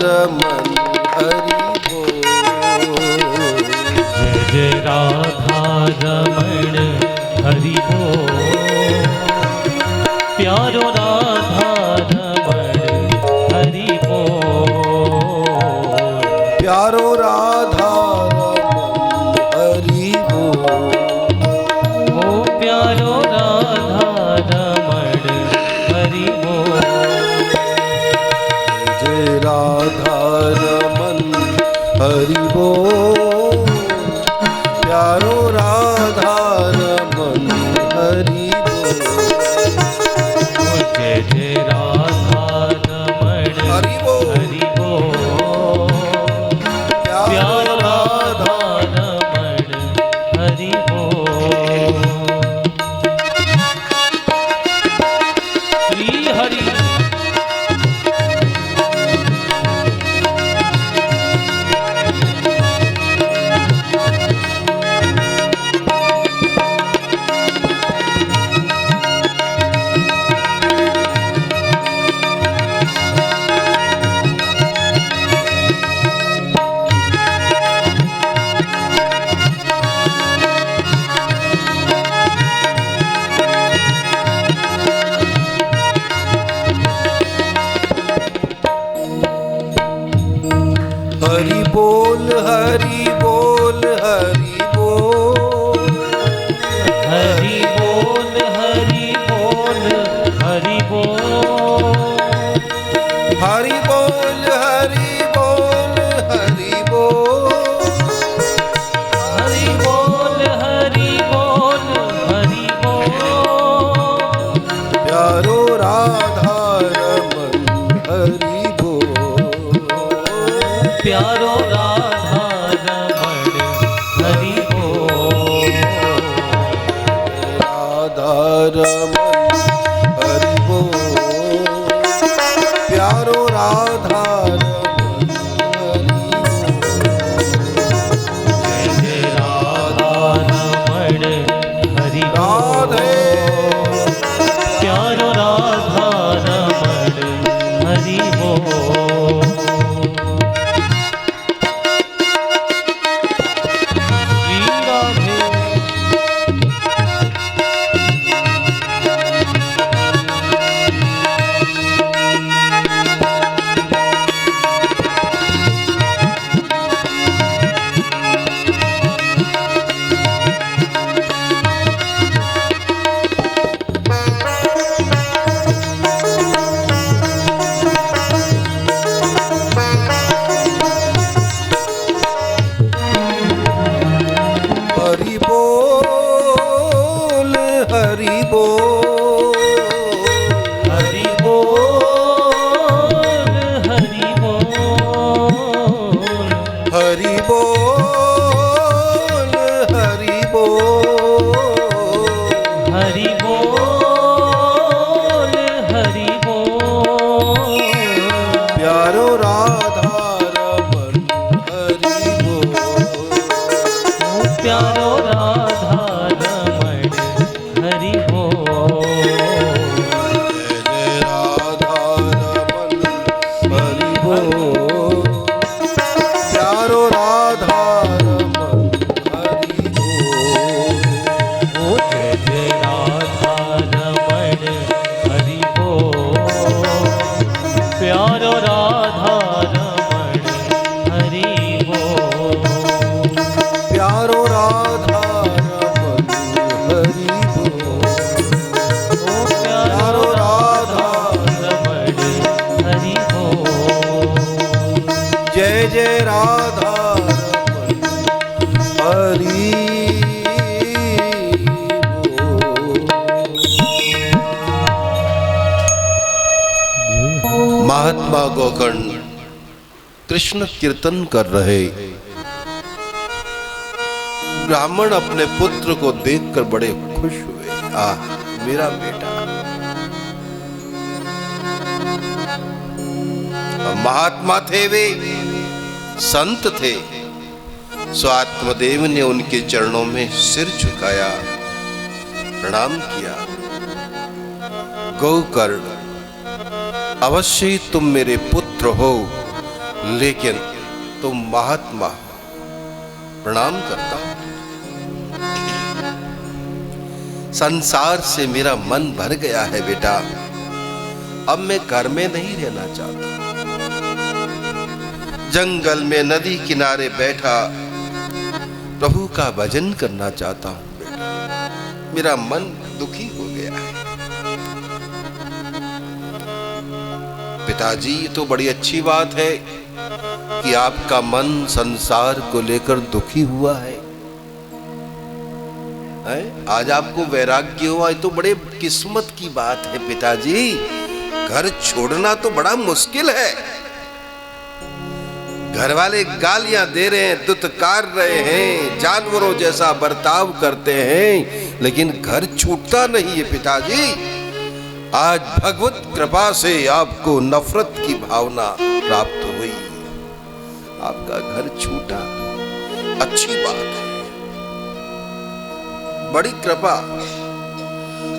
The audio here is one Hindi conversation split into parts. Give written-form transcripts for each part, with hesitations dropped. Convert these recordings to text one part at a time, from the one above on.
रमन हरि बोल। जय जय राधा रमण हरि बोल। प्यारो राधा रमण हरि बोल। प्यारो राधा रमन हरि बोल। ओ प्यारो राधा रमण हरि बोल। जय राधा रमन हरि बोल। प्यारो राधा रमन हरि बोल। जय जय राधा रमण हरि बोल। हरि बोल। प्यारो राधा रमण हरि बोल। श्री हरि। हरि बोल हरि बोल हरि बोल। हरि बोल हरि बोल हरि बोल। हरि बोल हरि बोल हरि बोल। हरि बोल हरि बोल हरि बोल। प्यारो राधा रमन हरि बोल। प्यारो राधा रमण हरि बोल। राधा रमन हरि बोल। प्यारो राधा रमन हरि बोल। जय जय राधा रमण हरि राधे बोल। प्यारो राधा रमण हरि बोल। श्री राधे। हरि बोल हरि बोल। हरि बोल हरि बोल। हरि बोल हरि बोल। हरि बोल हरि बोल। प्यारो राधा रमन हरि बोल। प्यारो राधा रमण हरि बोल। जय राधा रमन हरि बोल। प्यारो राधा रमन हरि बोल। ओ जय जय राधा रमण हरि बोल। प्यारो राधा रमण हरि बोल। प्यारो राधा रमन हरि बोल। ओ प्यारो राधा रमण हरि बोल। जय जय राधा रमन हरि बोल। महात्मा गोकर्ण कृष्ण कीर्तन कर रहे। ब्राह्मण अपने पुत्र को देखकर बड़े खुश हुए। मेरा बेटा। महात्मा थे वे, संत थे। सो आत्मदेव ने उनके चरणों में सिर झुकाया, प्रणाम किया। गोकर्ण, अवश्य तुम मेरे पुत्र हो, लेकिन तुम महात्मा हो, प्रणाम करता हूं। संसार से मेरा मन भर गया है बेटा, अब मैं घर में नहीं रहना चाहता। जंगल में नदी किनारे बैठा प्रभु का भजन करना चाहता हूं बेटा, मेरा मन दुखी हो गया है। पिताजी, ये तो बड़ी अच्छी बात है कि आपका मन संसार को लेकर दुखी हुआ है। आज आपको वैराग्य हुआ, ये तो बड़े किस्मत की बात है पिताजी। घर छोड़ना तो बड़ा मुश्किल है। घर वाले गालियां दे रहे हैं, दुत्कार रहे हैं, जानवरों जैसा बर्ताव करते हैं, लेकिन घर छूटता नहीं है पिताजी। आज भगवत कृपा से आपको नफरत की भावना प्राप्त हुई, आपका घर छूटा, अच्छी बात है, बड़ी कृपा।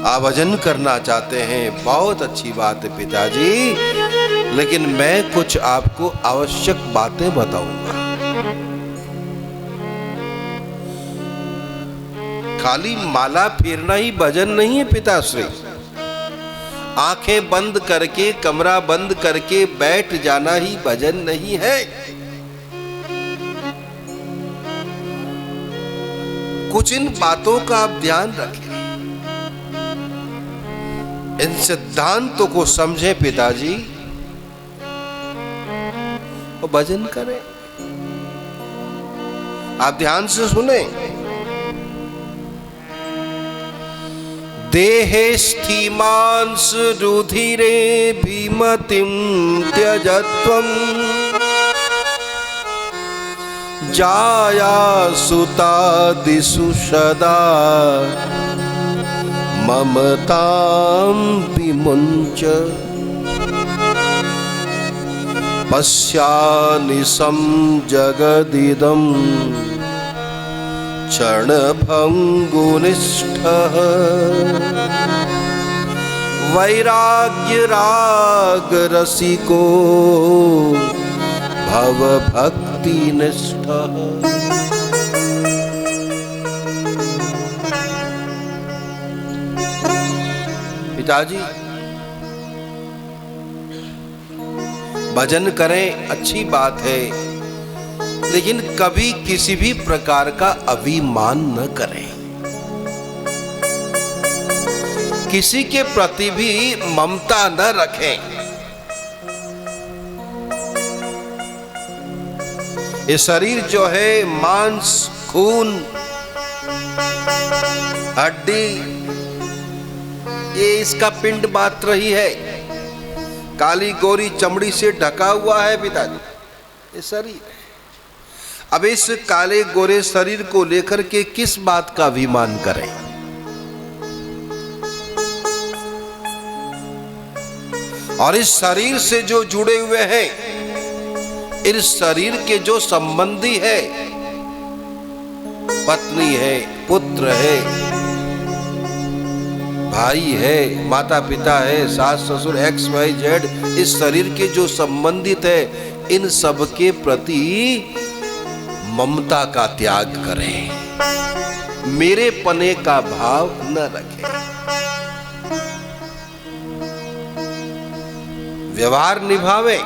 आप भजन करना चाहते हैं, बहुत अच्छी बात है पिताजी, लेकिन मैं कुछ आपको आवश्यक बातें बताऊंगा। खाली माला फेरना ही भजन नहीं है पिताश्री। आंखें बंद करके, कमरा बंद करके बैठ जाना ही भजन नहीं है। कुछ इन बातों का आप ध्यान रखें, इन सिद्धांतों को समझें पिताजी, और भजन करें। आप ध्यान से सुने। देहे स्थीमांस रुधिरे भीमतिं त्यजत्वम् जाया सुतादिषु सदा ममतां विमुञ्च पश्यानिशं जगदिदं क्षणभङ्गुनिष्ठः वैराग्यरागरसिको भवभक्तिनिष्ठः। पिताजी, भजन करें, अच्छी बात है, लेकिन कभी किसी भी प्रकार का अभिमान न करें। किसी के प्रति भी ममता न रखें। ये शरीर जो है, मांस, खून, हड्डी, ये इसका पिंड मात्र ही है, काली गोरी चमड़ी से ढका हुआ है पिताजी, ये शरीर। अब इस काले गोरे शरीर को लेकर के किस बात का अभिमान करें? और इस शरीर से जो जुड़े हुए हैं, इस शरीर के जो संबंधी है, पत्नी है, पुत्र है, भाई है, माता पिता है, सास ससुर, XYZ, इस शरीर के जो संबंधित है, इन सब के प्रति ममता का त्याग करें, मेरे पने का भाव न रखें। व्यवहार निभावे।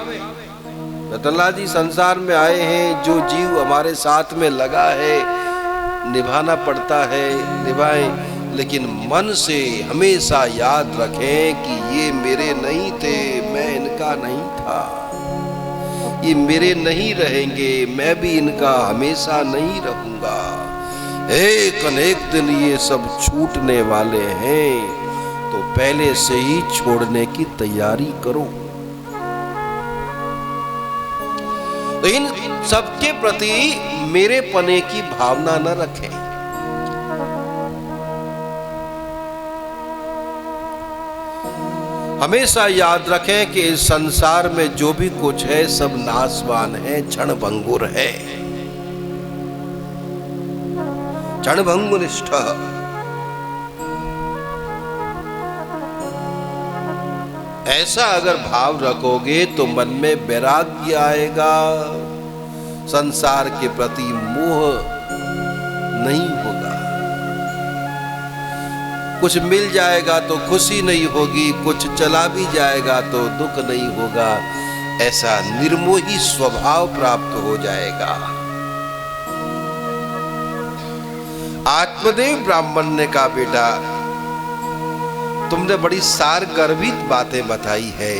रतनलाल जी संसार में आए हैं, जो जीव हमारे साथ में लगा है, निभाना पड़ता है, निभाएं, लेकिन मन से हमेशा याद रखें कि ये मेरे नहीं थे, मैं इनका नहीं था, ये मेरे नहीं रहेंगे, मैं भी इनका हमेशा नहीं रहूंगा। एक न एक दिन ये सब छूटने वाले हैं, तो पहले से ही छोड़ने की तैयारी करो। तो इन सबके प्रति मेरे पने की भावना न रखें। हमेशा याद रखें कि इस संसार में जो भी कुछ है सब नाशवान है, क्षणभंगुर है, क्षणभंगुनिष्ठः। ऐसा अगर भाव रखोगे तो मन में वैराग्य आएगा, संसार के प्रति मोह नहीं होगा। कुछ मिल जाएगा तो खुशी नहीं होगी, कुछ चला भी जाएगा तो दुख नहीं होगा। ऐसा निर्मोही स्वभाव प्राप्त हो जाएगा। आत्मदेव ब्राह्मण ने कहा, बेटा तुमने बड़ी सार गर्भित बातें बताई है,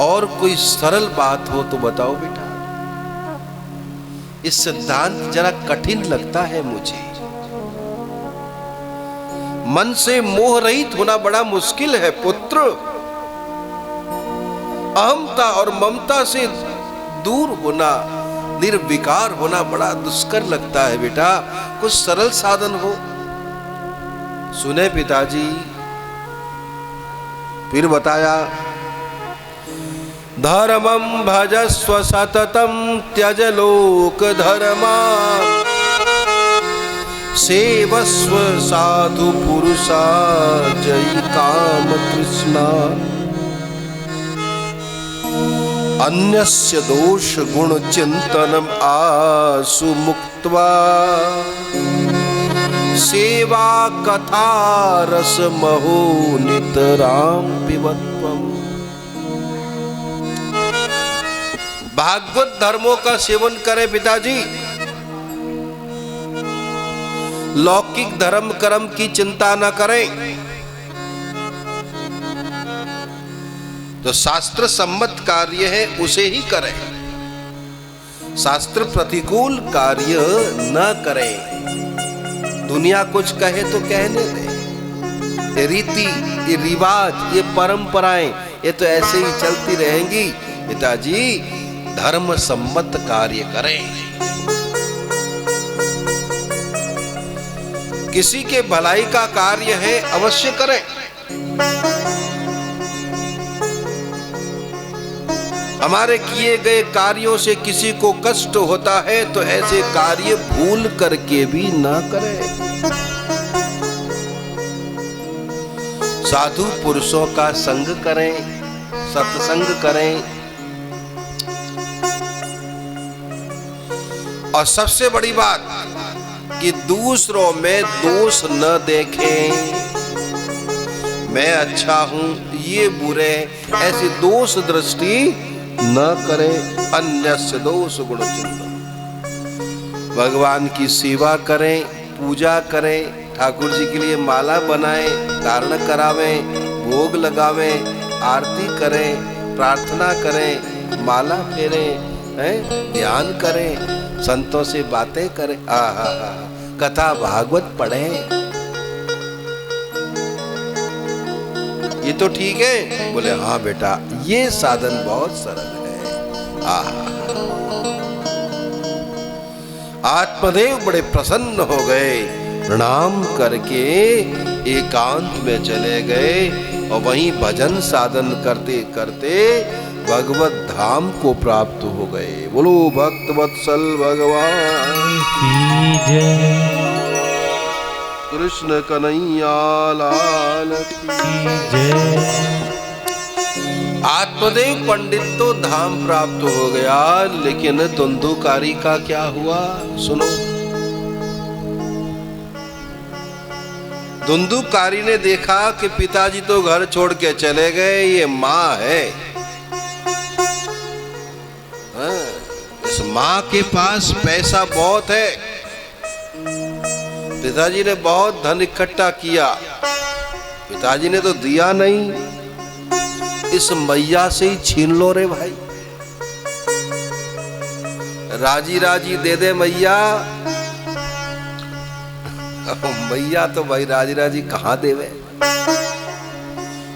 और कोई सरल बात हो तो बताओ बेटा। इस सिद्धांत जरा कठिन लगता है मुझे। मन से मोह रहित होना बड़ा मुश्किल है पुत्र। अहमता और ममता से दूर होना, निर्विकार होना बड़ा दुष्कर लगता है बेटा। कुछ सरल साधन हो। सुने पिताजी, फिर बताया, धर्मं भजस्व सततं त्यज लोक धर्मा, सेवस्व साधु पुरुषा जयि काम कृष्णा, अन्यस्य दोष गुण चिंतनम आसु मुक्त्वा, सेवा कथा रस महो नितराम पिबत्वम्। भागवत धर्मों का सेवन करें पिताजी। लौकिक धर्म कर्म की चिंता न करें। तो शास्त्र सम्मत कार्य है उसे ही करें, शास्त्र प्रतिकूल कार्य न करें। दुनिया कुछ कहे तो कहने दे। ये रीति, ये रिवाज, ये परंपराएं, ये तो ऐसे ही चलती रहेंगी। पिताजी धर्म सम्मत कार्य करें। किसी के भलाई का कार्य है अवश्य करें। हमारे किए गए कार्यों से किसी को कष्ट होता है तो ऐसे कार्य भूल करके भी ना करें। साधु पुरुषों का संग करें, सत्संग करें। और सबसे बड़ी बात कि दूसरों में दोष न देखें। मैं अच्छा हूं, ये बुरे, ऐसी दोष दृष्टि न करें। अन्यस्य दोष गुण चिंतन। भगवान की सेवा करें, पूजा करें, ठाकुर जी के लिए माला बनाएं, धारण करावें, भोग लगावें, आरती करें, प्रार्थना करें, माला फेरें, ध्यान करें, संतों से बातें करें, कथा भागवत पढ़ें। ये तो ठीक है। बोले हाँ बेटा, ये साधन बहुत सरल है। आत्मदेव बड़े प्रसन्न हो गए, प्रणाम करके एकांत में चले गए और वहीं भजन साधन करते करते भगवत धाम को प्राप्त हो गए। बोलो भक्त वत्सल भगवान की जय। कृष्ण कन्हैया लाल की जय। आत्मदेव पंडित तो धाम प्राप्त हो गया, लेकिन धुंधुकारी का क्या हुआ सुनो। धुंधुकारी ने देखा कि पिताजी तो घर छोड़ के चले गए, ये माँ है। इस माँ के पास पैसा बहुत है। पिताजी ने बहुत धन इकट्ठा किया, पिताजी ने तो दिया नहीं। इस मैया से ही छीन लो रे भाई, राजी राजी दे दे मैया। मैया तो भाई राजी राजी कहाँ देवे।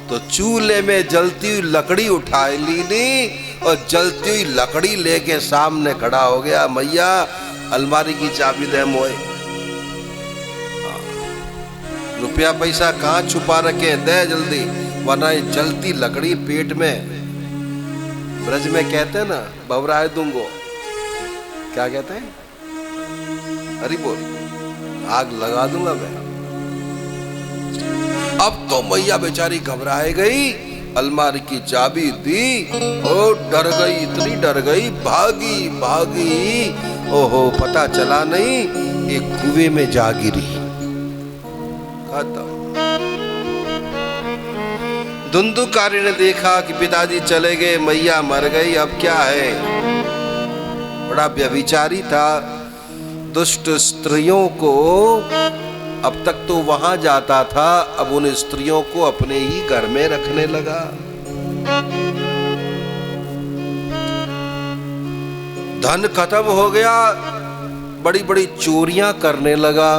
तो चूल्हे में जलती हुई लकड़ी उठा ली और जलती हुई लकड़ी लेके सामने खड़ा हो गया। मैया अलमारी की चाबी दे मोए। रुपया पैसा कहाँ छुपा रखे, दे जल्दी, वरना ये जलती लकड़ी पेट में। ब्रज में कहते हैं ना, बवराए दूंगो, क्या कहते हैं, हरि बोल, आग लगा दूंगा मैं। अब तो मैया बेचारी घबराए गई, अलमारी की चाबी दी, ओ डर गई, इतनी डर गई, भागी भागी, ओहो पता चला नहीं एक कुएं में जा गिरी। खत्म। धुंधुकारी ने देखा कि पिताजी चले गए, मैया मर गई, अब क्या है। बड़ा व्यभिचारी था, दुष्ट स्त्रियों को अब तक तो वहां जाता था, अब उन स्त्रियों को अपने ही घर में रखने लगा। धन खत्म हो गया, बड़ी बड़ी चोरियां करने लगा।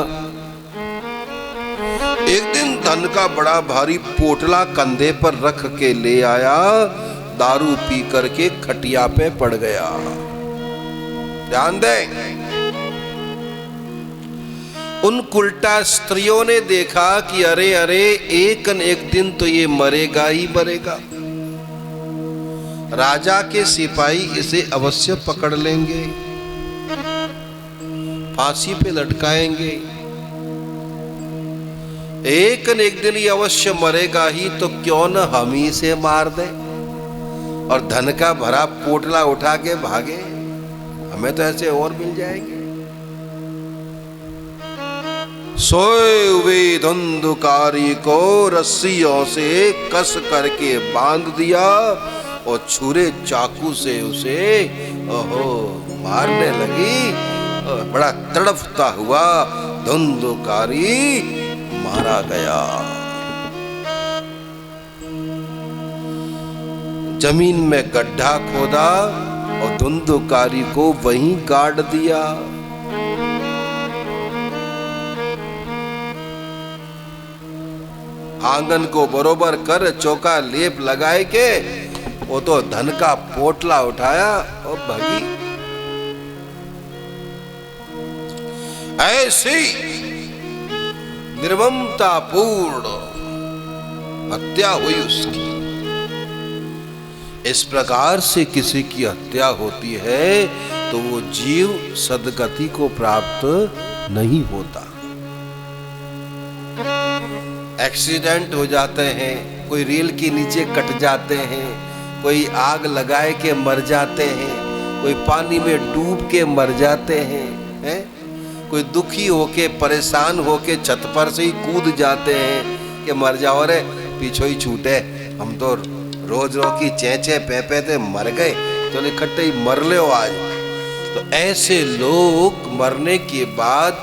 एक दिन धन का बड़ा भारी पोटला कंधे पर रख के ले आया, दारू पी करके खटिया पे पड़ गया। ध्यान दें, उन उल्टा स्त्रियों ने देखा कि अरे अरे एक न एक दिन तो ये मरेगा ही मरेगा, राजा के सिपाही इसे अवश्य पकड़ लेंगे, फांसी पे लटकाएंगे, एक न एक दिन ये अवश्य मरेगा ही, तो क्यों न हम ही इसे मार दें और धन का भरा पोटला उठा के भागे, हमें तो ऐसे और मिल जाएंगे। सोए हुए धुंधुकारी को रस्सियों से कस करके बांध दिया और छुरे चाकू से उसे ओहो मारने लगी। बड़ा तड़पता हुआ धुंधुकारी मारा गया। जमीन में गड्ढा खोदा और धुंधुकारी को वहीं गाड़ दिया। आंगन को बरोबर कर चौका लेप लगाए के वो तो धन का पोटला उठाया और भागी। ऐसी निर्ममतापूर्ण हत्या हुई उसकी। इस प्रकार से किसी की हत्या होती है तो वो जीव सदगति को प्राप्त नहीं होता। एक्सीडेंट हो जाते हैं, कोई रेल के नीचे कट जाते हैं, कोई आग लगाए के मर जाते हैं, कोई पानी में डूब के मर जाते हैं, कोई दुखी होके परेशान होके छत पर से ही कूद जाते हैं कि मर जाओ रे पीछे ही छूटे, हम तो रोज रोज की चेंचे पे थे मर गए, तो इकट्ठे ही मर ले आज। तो ऐसे लोग मरने के बाद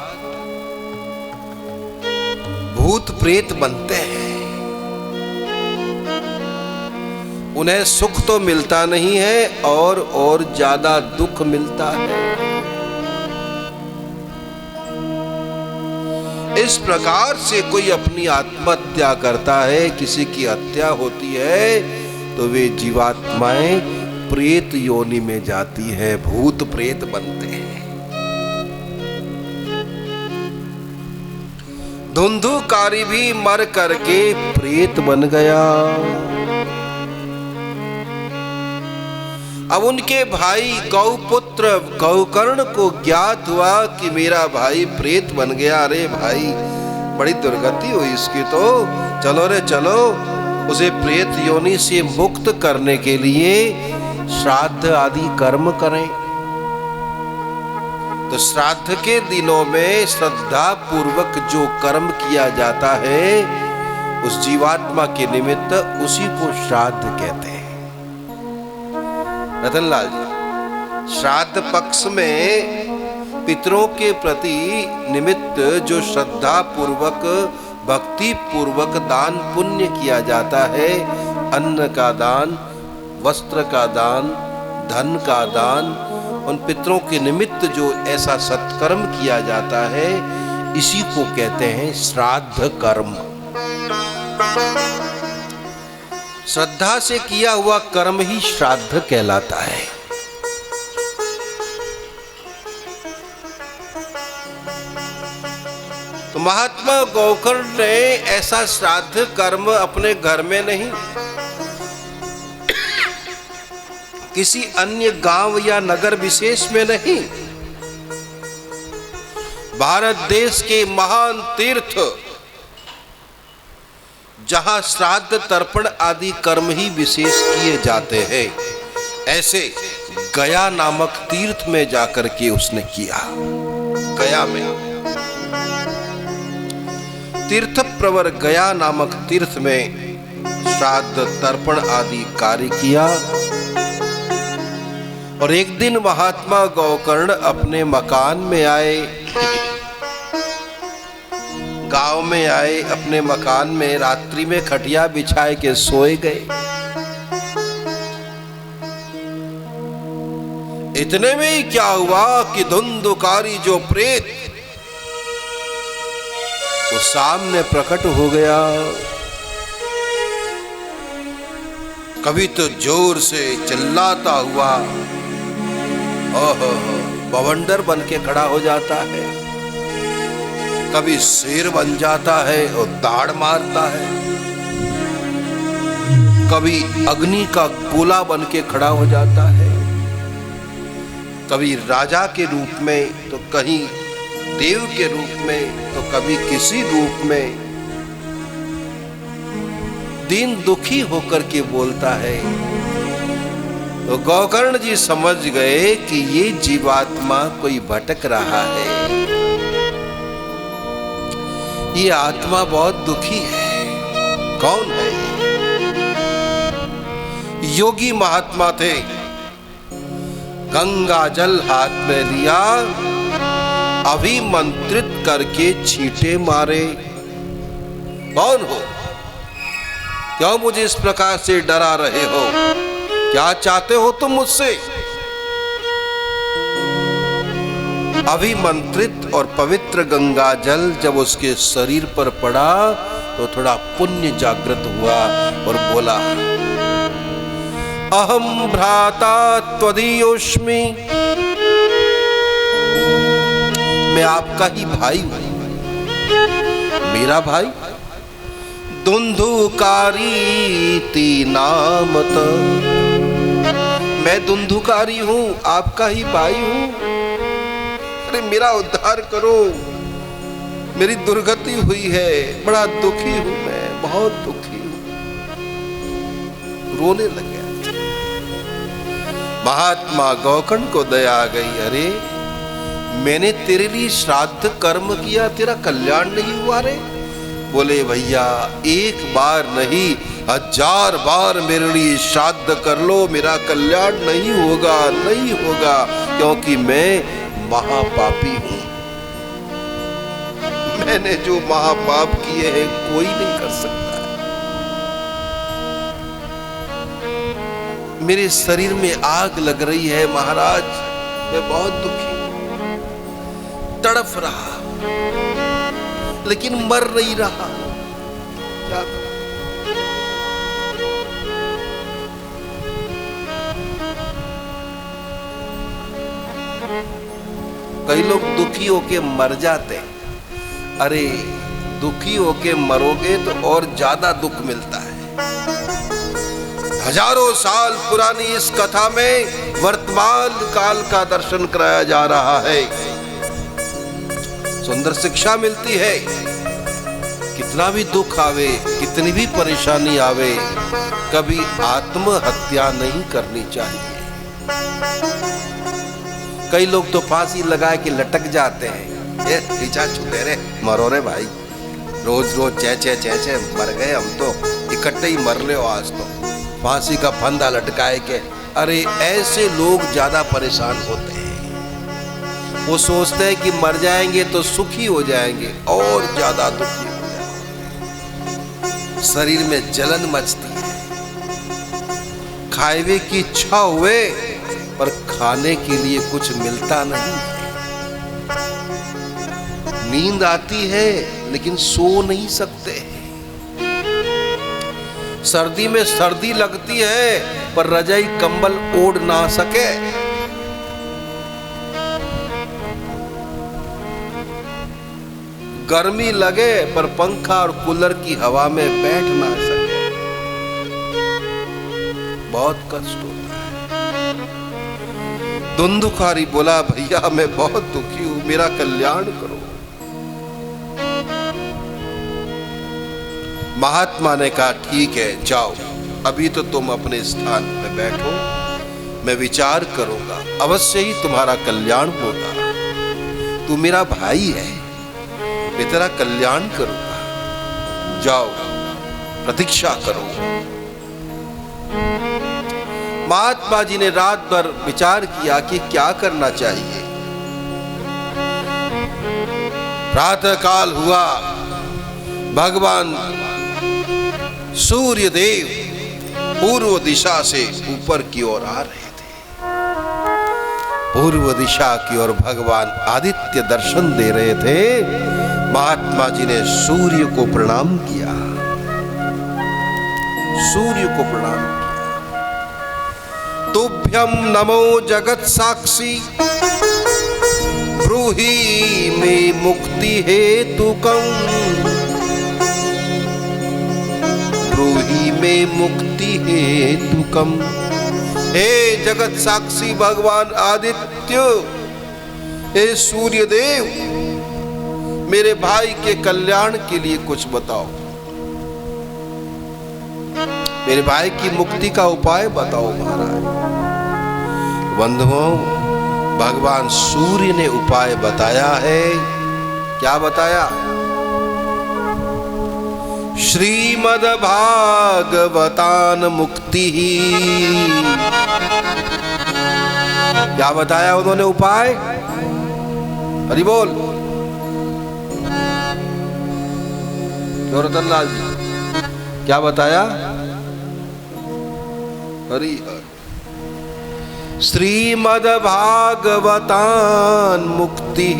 भूत प्रेत बनते हैं, उन्हें सुख तो मिलता नहीं है और ज्यादा दुख मिलता है। इस प्रकार से कोई अपनी आत्महत्या करता है, किसी की हत्या होती है, तो वे जीवात्माएं प्रेत योनि में जाती है, भूत प्रेत बनते हैं। धुंधुकारी भी मर करके प्रेत बन गया। अब उनके भाई गौपुत्र गौकर्ण को ज्ञात हुआ कि मेरा भाई प्रेत बन गया। अरे भाई बड़ी दुर्गति हुई इसकी, तो चलो रे चलो, उसे प्रेत योनि से मुक्त करने के लिए श्राद्ध आदि कर्म करें। तो श्राद्ध के दिनों में श्रद्धा पूर्वक जो कर्म किया जाता है उस जीवात्मा के निमित्त उसी को श्राद्ध कहते हैं। रतनलाल जी, श्राद्ध पक्ष में पितरों के प्रति निमित्त जो श्रद्धा पूर्वक भक्ति पूर्वक दान पुण्य किया जाता है, अन्न का दान, वस्त्र का दान, धन का दान, उन पितरों के निमित्त जो ऐसा सत्कर्म किया जाता है, इसी को कहते हैं श्राद्ध कर्म। श्रद्धा से किया हुआ कर्म ही श्राद्ध कहलाता है। तो महात्मा गौकर्ण ने ऐसा श्राद्ध कर्म अपने घर में नहीं, किसी अन्य गांव या नगर विशेष में नहीं, भारत देश के महान तीर्थ जहां श्राद्ध तर्पण आदि कर्म ही विशेष किए जाते हैं, ऐसे गया नामक तीर्थ में जाकर के उसने किया। गया में तीर्थ प्रवर गया नामक तीर्थ में श्राद्ध तर्पण आदि कार्य किया। और एक दिन महात्मा गौकर्ण अपने मकान में आए, गांव में आए, अपने मकान में रात्रि में खटिया बिछाए के सोए गए। इतने में ही क्या हुआ कि धुंधुकारी जो प्रेत वो सामने प्रकट हो गया। कभी तो जोर से चिल्लाता हुआ ओहो बवंडर बन के खड़ा हो जाता है, कभी शेर बन जाता है और दाढ़ मारता है, कभी अग्नि का गोला बन के खड़ा हो जाता है, कभी राजा के रूप में तो कहीं देव के रूप में तो कभी किसी रूप में दीन दुखी होकर के बोलता है। तो गौकर्ण जी समझ गए कि ये जीवात्मा कोई भटक रहा है, ये आत्मा बहुत दुखी है। कौन है? योगी महात्मा थे। गंगा जल हाथ में लिया, अभिमंत्रित करके छींटे मारे। कौन हो? क्यों मुझे इस प्रकार से डरा रहे हो? क्या चाहते हो तुम मुझसे? अभिमंत्रित और पवित्र गंगा जल जब उसके शरीर पर पड़ा तो थोड़ा पुण्य जागृत हुआ और बोला, अहम भ्राता त्वदीयोस्मि, मैं आपका ही भाई हूं। मेरा भाई? धुंधुकारी नामत, मैं धुंधुकारी हूं, आपका ही भाई हूं। अरे मेरा उद्धार करो, मेरी दुर्गति हुई है, बड़ा दुखी हूं मैं, बहुत दुखी हूं। रोने लगे। महात्मा गौकर्ण को दया आ गई। अरे मैंने तेरे लिए श्राद्ध कर्म किया, तेरा कल्याण नहीं हुआ रे? बोले भैया एक बार नहीं 1000 बार मेरे लिए श्राद्ध कर लो, मेरा कल्याण नहीं होगा, नहीं होगा, क्योंकि मैं महापापी हूं। मैंने जो महापाप किए हैं कोई नहीं कर सकता। मेरे शरीर में आग लग रही है महाराज, मैं बहुत दुखी तड़फ रहा लेकिन मर नहीं रहा। क्या कई लोग दुखी होके मर जाते हैं। अरे दुखी होके मरोगे तो और ज्यादा दुख मिलता है। हजारों साल पुरानी इस कथा में वर्तमान काल का दर्शन कराया जा रहा है। सुंदर शिक्षा मिलती है। कितना भी दुख आवे, कितनी भी परेशानी आवे, कभी आत्महत्या नहीं करनी चाहिए। कई लोग तो फांसी लगा के लटक जाते हैं। ये पीछा छूटे रे, मरो रे भाई, रोज रोज चे मर गए हम तो, इकट्ठे ही मर ले हो आज तो, फांसी का फंदा लटकाए के। अरे ऐसे लोग ज्यादा परेशान होते हैं। वो सोचते हैं कि मर जाएंगे तो सुखी हो जाएंगे, और ज्यादा दुखी हो जाएंगे। शरीर में जलन मचती है, खाए की इच्छा हुए पर खाने के लिए कुछ मिलता नहीं है। नींद आती है लेकिन सो नहीं सकते। सर्दी में सर्दी लगती है पर रजाई कंबल ओढ़ ना सके। गर्मी लगे पर पंखा और कूलर की हवा में बैठ ना सके। बहुत कष्ट होता है। धुंधुकारी बोला, भैया मैं बहुत दुखी हूं, मेरा कल्याण करो, महात्मा ने कहा ठीक है जाओ, अभी तो तुम अपने स्थान पे बैठो, मैं विचार करूंगा, अवश्य ही तुम्हारा कल्याण होगा। तू मेरा भाई है, मैं तेरा कल्याण करूंगा, जाओ प्रतीक्षा करो। महात्मा जी ने रात भर विचार किया कि क्या करना चाहिए। प्रातः काल हुआ, भगवान सूर्य देव पूर्व दिशा से ऊपर की ओर आ रहे थे। पूर्व दिशा की ओर भगवान आदित्य दर्शन दे रहे थे। महात्मा जी ने सूर्य को प्रणाम किया, सूर्य को प्रणाम किया। तुभ्यं नमो जगत साक्षी, ब्रूहि में मुक्ति हेतुकं, ब्रूहि में मुक्ति हेतुकं। हे जगत साक्षी भगवान आदित्य, हे सूर्य देव, मेरे भाई के कल्याण के लिए कुछ बताओ, मेरे भाई की मुक्ति का उपाय बताओ महाराज। बंधुओं, भगवान सूर्य ने उपाय बताया है। क्या बताया? श्रीमद् भागवतान मुक्ति ही। क्या बताया उन्होंने उपाय? हरि बोल। रतनलाल जी क्या बताया? हरि हरि। श्रीमद् भागवतान मुक्ति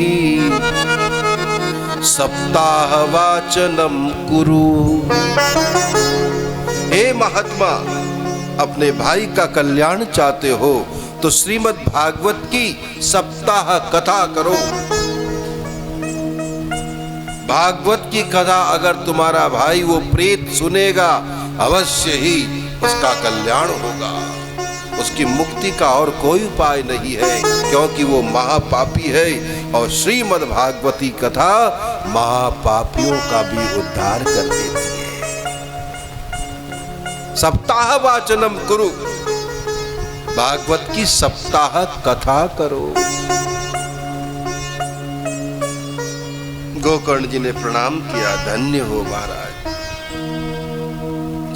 सप्ताह वाचनम कुरु। हे महात्मा, अपने भाई का कल्याण चाहते हो तो श्रीमद् भागवत की सप्ताह कथा करो। भागवत की कथा अगर तुम्हारा भाई वो प्रेत सुनेगा, अवश्य ही उसका कल्याण होगा। उसकी मुक्ति का और कोई उपाय नहीं है, क्योंकि वो महापापी है और श्रीमद् भागवती कथा महापापियों का भी उद्धार कर देती है। सप्ताह वाचनम कुरु, भागवत की सप्ताह कथा करो। गोकर्ण जी ने प्रणाम किया, धन्य हो महाराज,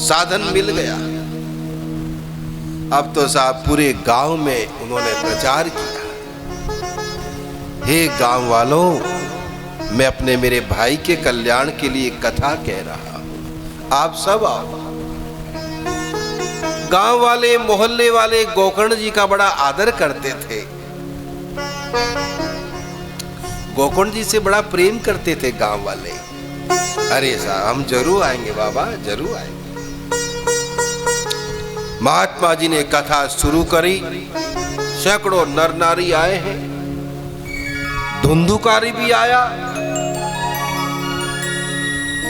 साधन मिल गया। अब तो साहब पूरे गांव में उन्होंने प्रचार किया, हे गांव वालों, मैं अपने मेरे भाई के कल्याण के लिए कथा कह रहा हूं, आप सब आओ। गांव वाले, मोहल्ले वाले गोकर्ण जी का बड़ा आदर करते थे, गोकर्ण जी से बड़ा प्रेम करते थे गांव वाले। अरे साहब हम जरूर आएंगे बाबा, जरूर आएंगे। महात्मा जी ने कथा शुरू करी। सैकड़ों नर नारी आए हैं, धुंधुकारी भी आया,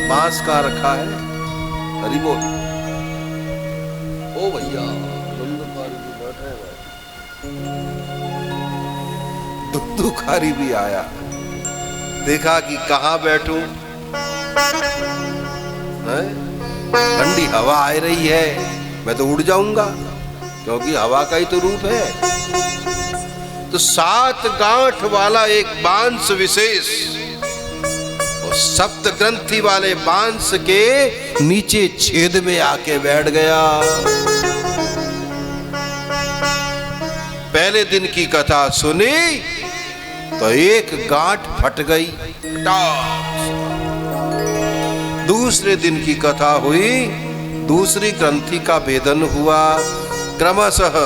बांस का रखा है। हरि बोल। ओ भैया, धुंधुकारी भी बैठे हैं। धुंधुकारी भी आया, देखा कि कहां बैठूं, ठंडी हवा आ रही है, मैं तो उड़ जाऊंगा, क्योंकि हवा का ही तो रूप है। तो 7 गांठ वाला एक बांस विशेष, और सप्त ग्रंथि वाले बांस के नीचे छेद में आके बैठ गया। पहले दिन की कथा सुनी तो एक गांठ फट गई। दूसरे दिन की कथा हुई, दूसरी ग्रंथि का भेदन हुआ। क्रमशः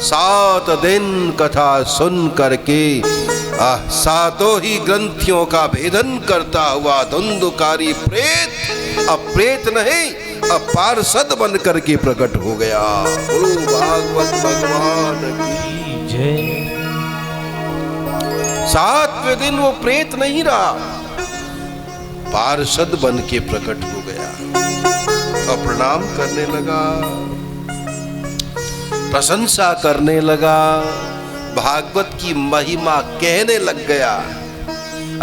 7 दिन कथा सुन करके 7 ही ग्रंथियों का भेदन करता हुआ धुंधुकारी प्रेत अब प्रेत नहीं, अब पार्षद बन करके प्रकट हो गया। बोलो भागवत भगवान की जय। 7वें दिन वो प्रेत नहीं रहा, पार्षद बन के प्रकट हो गया और प्रणाम करने लगा, प्रशंसा करने लगा, भागवत की महिमा कहने लग गया।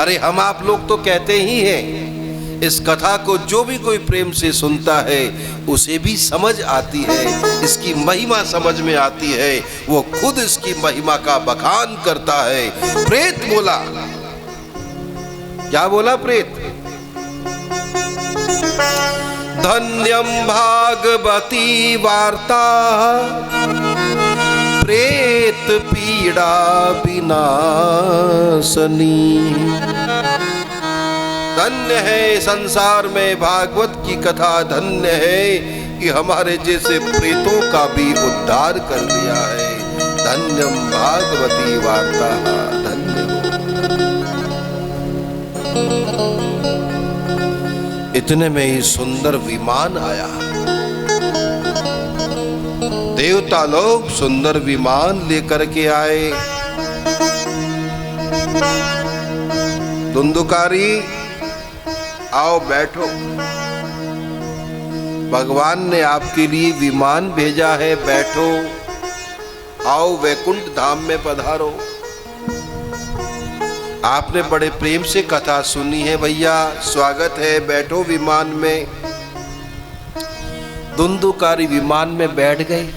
अरे हम आप लोग तो कहते ही हैं इस कथा को जो भी कोई प्रेम से सुनता है उसे भी समझ आती है, इसकी महिमा समझ में आती है, वो खुद इसकी महिमा का बखान करता है। प्रेत बोला, क्या बोला प्रेत? धन्यम भागवती वार्ता प्रेत पीड़ा विनाशनी। धन्य है संसार में भागवत की कथा, धन्य है कि हमारे जैसे प्रेतों का भी उद्धार कर दिया है। धन्यम भागवती वार्ता, धन्य। इतने में ही सुंदर विमान आया। देवता लोग सुंदर विमान लेकर के आए। धुंधुकारी, आओ बैठो, भगवान ने आपके लिए विमान भेजा है, बैठो, आओ वैकुंठ धाम में पधारो। आपने बड़े प्रेम से कथा सुनी है भैया, स्वागत है, बैठो विमान में। धुंधुकारी विमान में बैठ गए।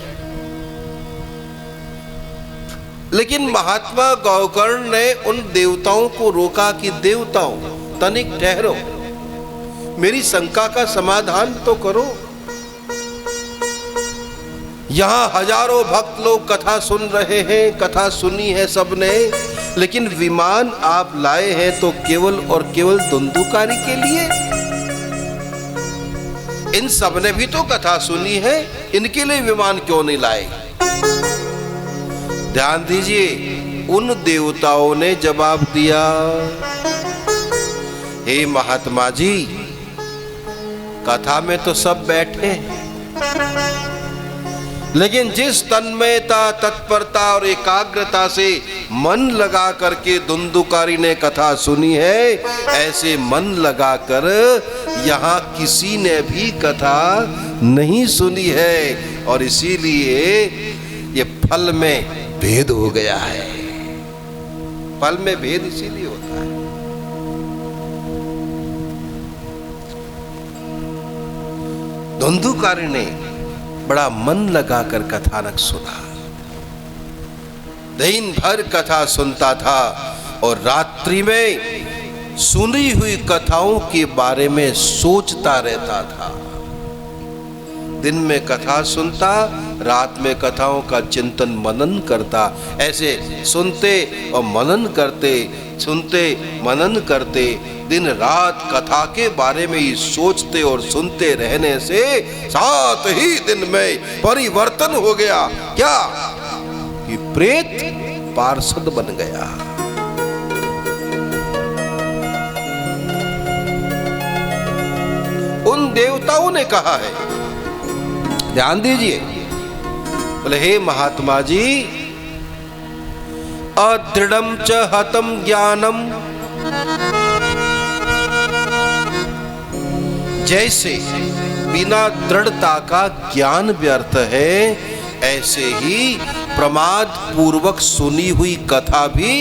लेकिन महात्मा गौकर्ण ने उन देवताओं को रोका कि देवताओं, तनिक ठहरो, मेरी शंका का समाधान तो करो। यहां हजारों भक्त लोग कथा सुन रहे हैं, कथा सुनी है सबने, लेकिन विमान आप लाए हैं तो केवल और केवल धुंधुकारी के लिए। इन सबने भी तो कथा सुनी है, इनके लिए विमान क्यों नहीं लाए? ध्यान दीजिए, उन देवताओं ने जवाब दिया, हे महात्मा जी, कथा में तो सब बैठे हैं, लेकिन जिस तन्मयता, तत्परता और एकाग्रता से मन लगा करके धुंधुकारी ने कथा सुनी है, ऐसे मन लगाकर यहाँ किसी ने भी कथा नहीं सुनी है, और इसीलिए ये फल में भेद हो गया है। फल में भेद इसीलिए होता है। धुंधुकारी ने बड़ा मन लगाकर कथानक सुना, दिन भर कथा सुनता था और रात्रि में सुनी हुई कथाओं के बारे में सोचता रहता था। दिन में कथा सुनता, रात में कथाओं का चिंतन मनन करता। ऐसे सुनते और मनन करते, सुनते मनन करते, दिन रात कथा के बारे में ही सोचते और सुनते रहने से 7 ही दिन में परिवर्तन हो गया। क्या कि प्रेत पार्षद बन गया। उन देवताओं ने कहा है, ध्यान दीजिए, बोले हे महात्मा जी, अदृढ़म च हतम ज्ञानम, जैसे बिना दृढ़ता का ज्ञान व्यर्थ है, ऐसे ही प्रमाद पूर्वक सुनी हुई कथा भी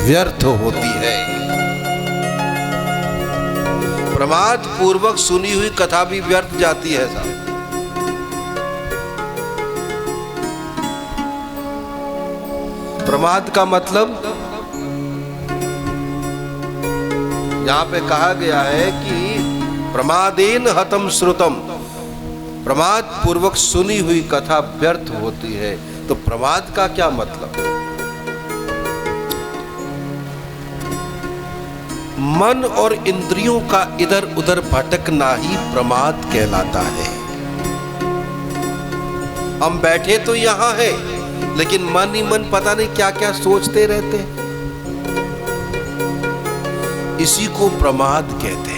व्यर्थ होती है। प्रमाद पूर्वक सुनी हुई कथा भी व्यर्थ जाती है साहब। प्रमाद का मतलब यहां पे कहा गया है कि प्रमादेन हतम श्रुतम, प्रमाद पूर्वक सुनी हुई कथा व्यर्थ होती है। तो प्रमाद का क्या मतलब? मन और इंद्रियों का इधर उधर भटकना ही प्रमाद कहलाता है। हम बैठे तो यहां है, लेकिन मन ही मन पता नहीं क्या क्या सोचते रहते हैं, इसी को प्रमाद कहते हैं।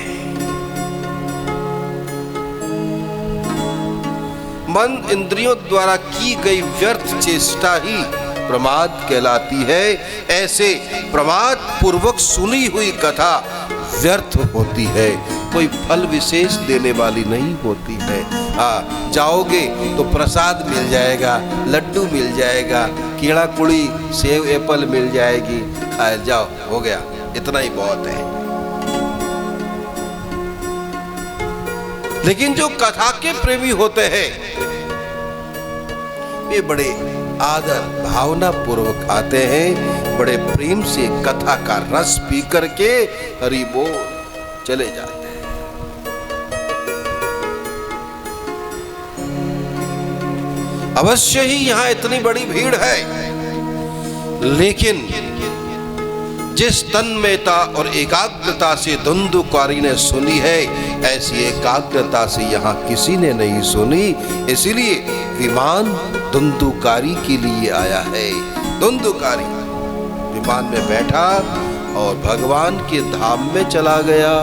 मन इंद्रियों द्वारा की गई व्यर्थ चेष्टा ही प्रमाद कहलाती है। ऐसे प्रमाद पूर्वक सुनी हुई कथा व्यर्थ होती है, कोई फल विशेष देने वाली नहीं होती है। हाँ, जाओगे तो प्रसाद मिल जाएगा, लड्डू मिल जाएगा, कीड़ा कुड़ी सेव एप्पल मिल जाएगी, खाए जाओ, हो गया, इतना ही बहुत है। लेकिन जो कथा के प्रेमी होते हैं वे बड़े आदर भावना पूर्वक आते हैं, बड़े प्रेम से कथा का रस पी करके हरि बोल चले जाते हैं। अवश्य ही यहां इतनी बड़ी भीड़ है, लेकिन जिस तन्मयता और एकाग्रता से धुंधुकारी ने सुनी है, ऐसी एकाग्रता से यहाँ किसी ने नहीं सुनी। इसीलिए विमान धुंधुकारी के लिए आया है। धुंधुकारी विमान में बैठा और भगवान के धाम में चला गया।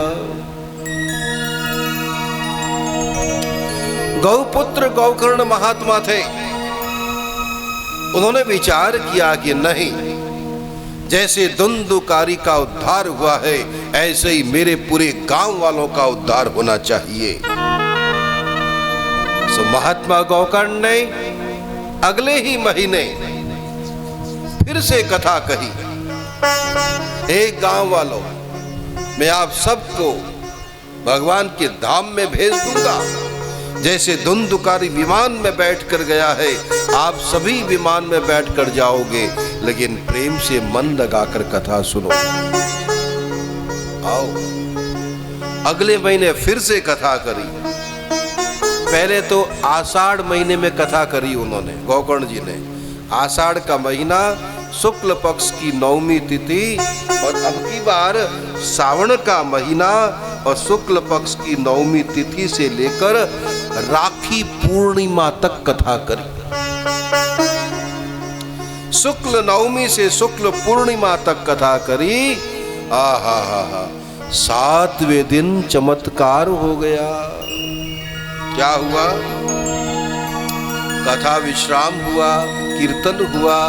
गौपुत्र गौकर्ण महात्मा थे। उन्होंने विचार किया कि नहीं, जैसे धुंधुकारी का उद्धार हुआ है, ऐसे ही मेरे पूरे गांव वालों का उद्धार होना चाहिए। सो महात्मा गौकर्ण ने अगले ही महीने फिर से कथा कही, एक गांव वालों, मैं आप सबको भगवान के धाम में भेज दूंगा। जैसे धुंधुकारी विमान में बैठकर गया है, आप सभी विमान में बैठकर जाओगे, लेकिन प्रेम से मन लगाकर कथा सुनो। आओ। अगले महीने फिर से कथा करी। पहले तो आषाढ़ महीने में कथा करी उन्होंने, गौकर्ण जी ने। आषाढ़ का महीना, शुक्ल पक्ष की 9वीं तिथि, और अब की बार सावन का महीना और शुक्ल पक्ष की 9वीं तिथि से लेकर राखी पूर्णिमा तक कथा करी। शुक्ल 9वीं से शुक्ल पूर्णिमा तक कथा करी। आहा हा हा, 7वें दिन चमत्कार हो गया। क्या हुआ? कथा विश्राम हुआ, कीर्तन हुआ।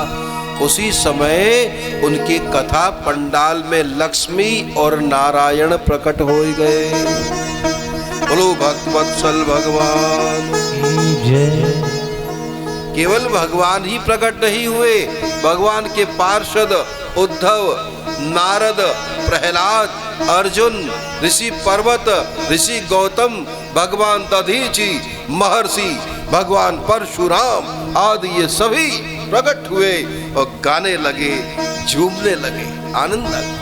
उसी समय उनके कथा पंडाल में लक्ष्मी और नारायण प्रकट हो गए। बोलो भक्तवत्सल भगवान की जय। केवल भगवान ही प्रकट नहीं हुए, भगवान के पार्षद उद्धव, नारद, प्रहलाद, अर्जुन, ऋषि पर्वत, ऋषि गौतम, भगवान दधीचि, महर्षि, भगवान परशुराम आदि ये सभी प्रकट हुए और गाने लगे, झूमने लगे, आनंद लगा।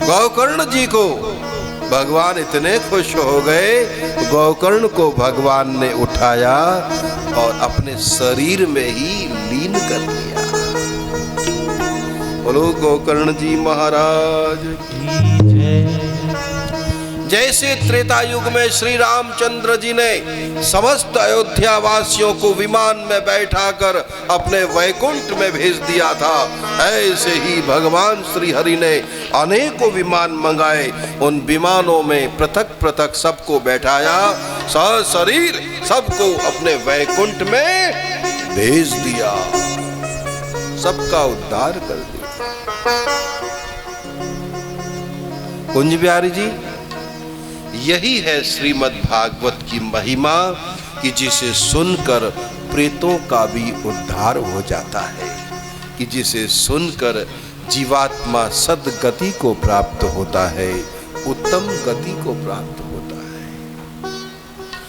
गौकर्ण जी को भगवान इतने खुश हो गए, गौकर्ण को भगवान ने उठाया और अपने शरीर में ही लीन कर दिया। बोलो गौकर्ण जी महाराज की जय। जैसे त्रेता युग में श्री रामचंद्र जी ने समस्त अयोध्या वासियों को विमान में बैठाकर अपने वैकुंठ में भेज दिया था, ऐसे ही भगवान श्री हरि ने अनेकों विमान मंगाए। उन विमानों में पृथक पृथक सबको बैठाया, सशरीर सबको अपने वैकुंठ में भेज दिया, सबका उद्धार कर दिया। कुंज बिहारी जी, यही है श्रीमद् भागवत की महिमा कि जिसे सुनकर प्रेतों का भी उद्धार हो जाता है, कि जिसे सुनकर जीवात्मा सद्गति को प्राप्त होता है, उत्तम गति को प्राप्त